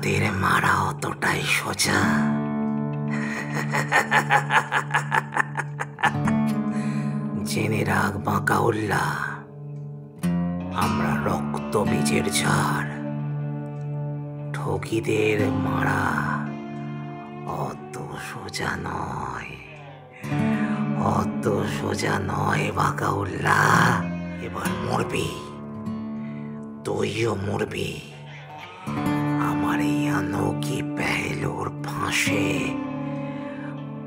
ডাকাতের মারা অতটাই সোজা? জেনে রাখ বাঁকাউল্লাহ, আমরা রক্ত বীজের ঝাড়। ঠকিদের মারা অত সোজা নয়, অত সোজা নয় বাঁকাউল্লাহ। এবার মরবি, তুইও মরবি আমার এই অনৌকি পেহলুর ফাঁসে।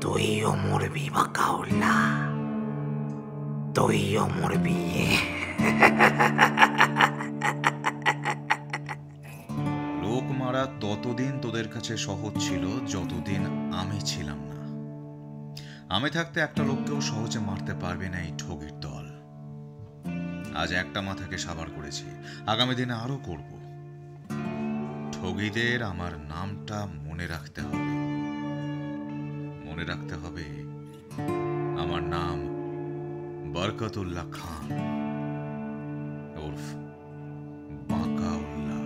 তুইও মরবি বাঁকাউল্লাহ, তুইও মরবি। লোক মারা ততদিন তোদের কাছে সহজ ছিল যতদিন আমি ছিলাম না। আমি থাকতে একটা লোককেও সহজে মারতে পারবে না এই ঠগির দল। আজ একটা মাথাকে সাবার করেছি, আগামী দিনে আরো করব। ঠগিদের আমার নামটা মনে রাখতে হবে, মনে রাখতে হবে আমার নাম বরকতুল্লাহ খান উর্ফ বাঁকাউল্লাহ।